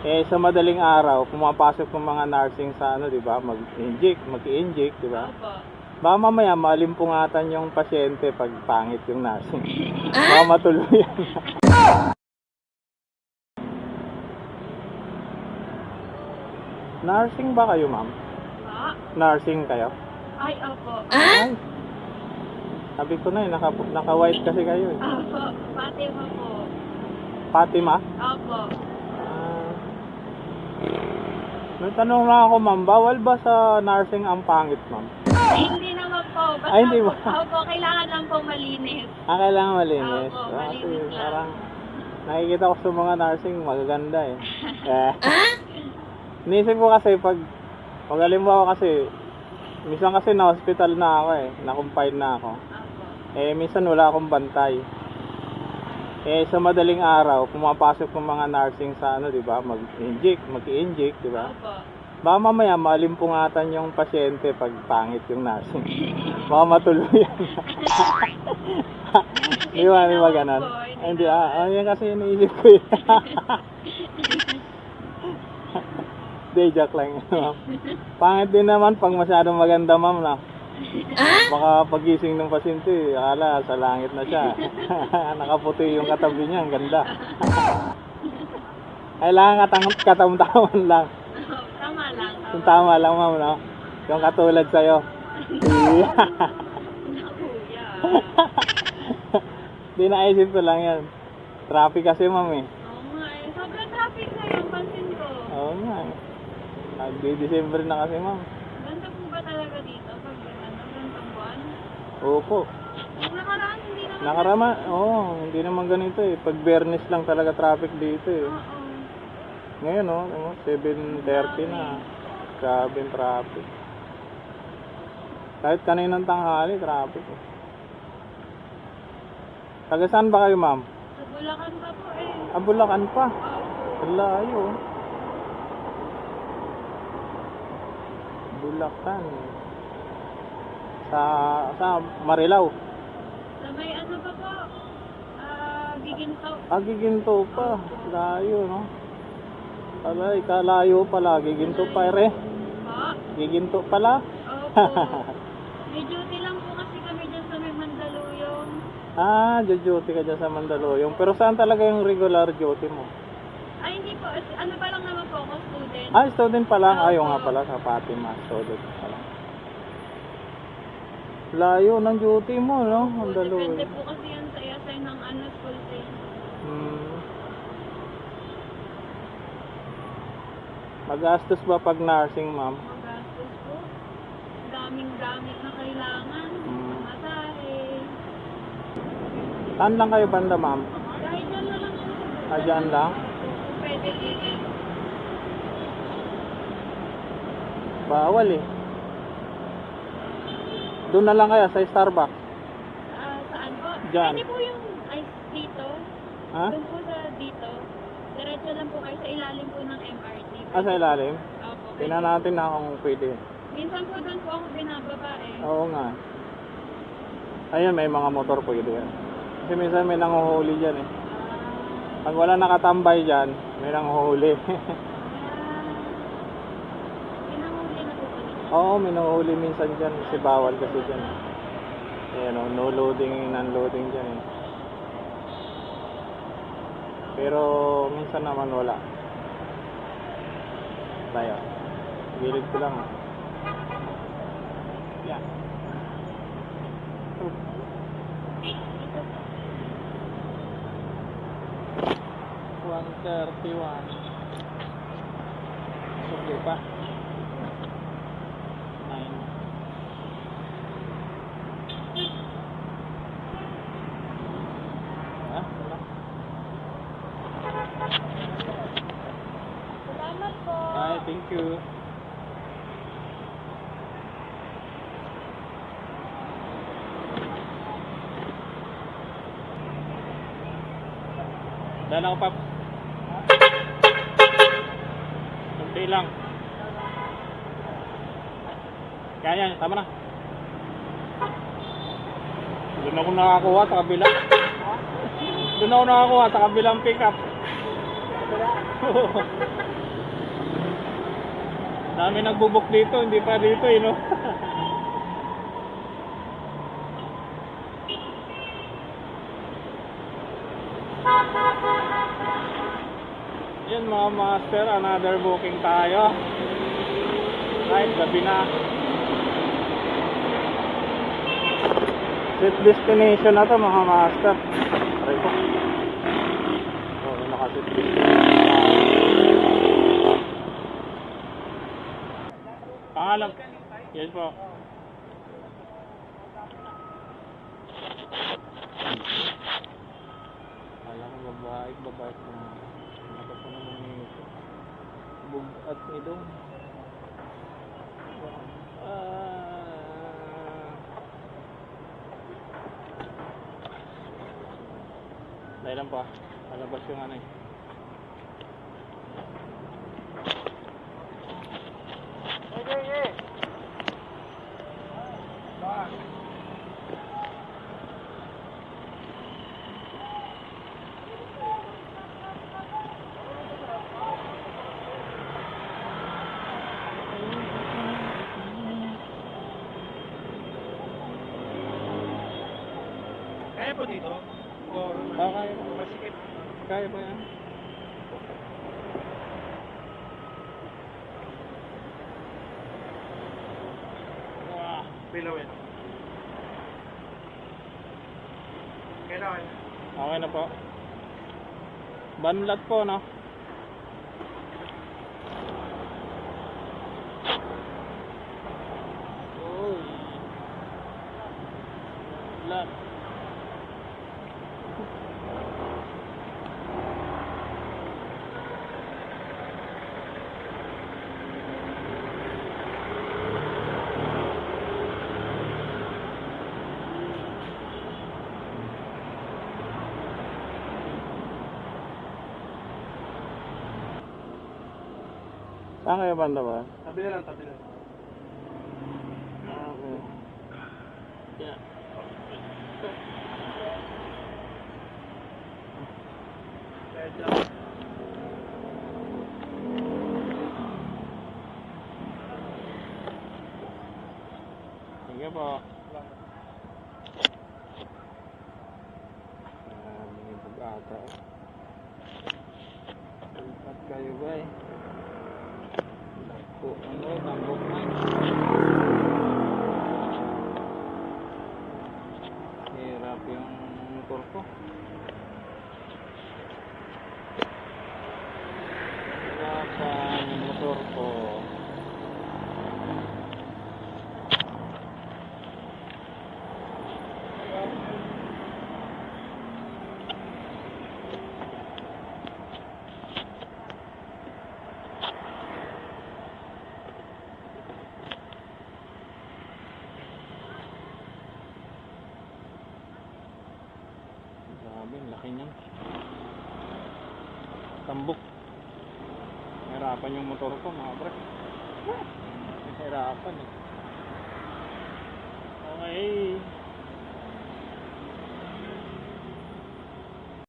Sa madaling araw, pumapasok ng mga nursing sa ano, 'di ba? Mag-inject, 'di ba? Opo. Baka mamaya malimpungatan yung pasyente pag pangit yung nursing. Baka matuluyan. Nursing ba kayo, ma'am? Ha? Nursing kayo? Ay, opo. Ay. Sabi ko na naka-white kasi kayo eh. Opo. Fatima po. Fatima? Opo. May tanong lang ako, ma'am. Bawal ba sa nursing ang pangit, ma'am? Hindi naman po. Basta Ay, hindi ba? Opo, kailangan lang po malinis. Kailangan malinis. Opo, Kasi malinis lang. parang nakikita ko sa mga nursing magaganda eh. Inisip ko kasi pag halimbawa kasi minsan kasi na hospital na ako eh, na-confine na ako. Opo. Minsan wala akong bantay. Sa madaling araw, pumapasok ng mga nursing sa ano, 'di ba? Mag-inject, 'di ba? Opo. Baka mamaya malimpungatan yung pasyente pag pangit yung nursing. Baka matuluyan. Di ba ganun? Hindi, yan kasi iniisip ko yun. Hindi, joke lang yun, ma'am. Pangit din naman pag masyadong maganda, ma'am, na. Baka pagising ng pasyente, akala sa langit na siya. Nakaputi yung katabi niya, ang ganda. Kailangan katamtaman lang. Tama lang. Yung tama lang, ma'am, no? Yung katulad sa'yo. Nakuya. Di naisip ko lang yan. Traffic kasi, ma'am, eh. Oo nga eh. Sobrang traffic ngayon, pansin ko. Oo nga, eh. December na kasi, ma'am. Ganda po ba talaga dito pag gantong buwan? Opo. Yung nakaraan, hindi naman. Nakarama, hindi naman ganito eh. Pag Bernes lang talaga traffic dito eh. Oo. Ngayon, 7:30 na. Grabe yung traffic. Kahit kaninang tanghali, traffic eh. Taga saan ba kayo, ma'am? Sa Bulacan pa po eh. Bulacan pa. Opo. Ang layo. Bulacan. Sa Marilao. Sa may ano pa po? Giginto. Giginto pa. Layo, no? Alay, kalayo pala. Giginto pa, ere. Po? Giginto pala. Opo. May duty lang po kasi kami dyan sa may Mandaluyong. Duty ka dyan sa Mandaluyong. Pero saan talaga yung regular duty mo? Ay, hindi po. Ano pa lang naman po ako, student. Student pa lang. Ayaw nga pala sa Fatima. Student pa lang. Layo ng duty mo, no? Mandaluyong. Depende po kasi yan sa assign ng school day. Magastos ba pag nursing, ma'am? Magastos po. Daming gamit na kailangan. Masahe. Saan lang kayo banda, ma'am? Kahit dyan na lang po. Dyan lang? Pwede dito. Bawal eh. Doon na lang kaya sa Starbucks. Saan po? Dyan. Pwede po yung dito. Ha? Doon po sa dito. Diretso lang po kayo sa ilalim po ng MRT. Sa ilalim? Opo. Tingnan natin na kung pwede. Minsan po doon po ako binababa eh. Oo nga. Ayun, may mga motor pwede yan. Kasi minsan may nanguhuli dyan eh. Pag wala nakatambay dyan, may nanguhuli. Pinanghuli na po kami. Oo, may nanguhuli minsan dyan. Kasi bawal kasi dyan. Ayan o, no loading and unloading dyan eh. Pero minsan naman wala. Tayo. Gilid ko lang. Yan. 131. Okay pa. 9. Wala. Salamat po. Hi, thank you. Dala ko, Paps. Kunti lang. Yan, tama na. Doon ako nakakuha sa kabila. Doon ako nakakuha sa kabilang pick up. Dami nagbubuk dito, hindi pa dito eh, no? Yan mga master, another booking tayo. Kahit gabi na. Set destination na to mga master. Try ko. Oo, nakaset destination. Pangalan. Yes po. Alam ko babae ko na. Ako po naman ito. Bugat nito. Dahil lang pa. Palabas yung ano eh. Kaya po dito? O Kaya. masikip? Kaya ba yan? Wow. Bilawin. Kailangan. Okay na po. Banlat po, no? Uy. Banlat. Saan kayo banda ba? Tabi na lang, tabi na. Okay. Yeah. Kahit lang. Sige po. May pag-ata. Lipat kayo ba eh? Ano, tambok na. Hirap yung motor ko. Hirapan yung motor ko. Grabe, ang laki niyan. Tambok. Hirapan yung motor ko, mga pre. Hirapan eh. Okay.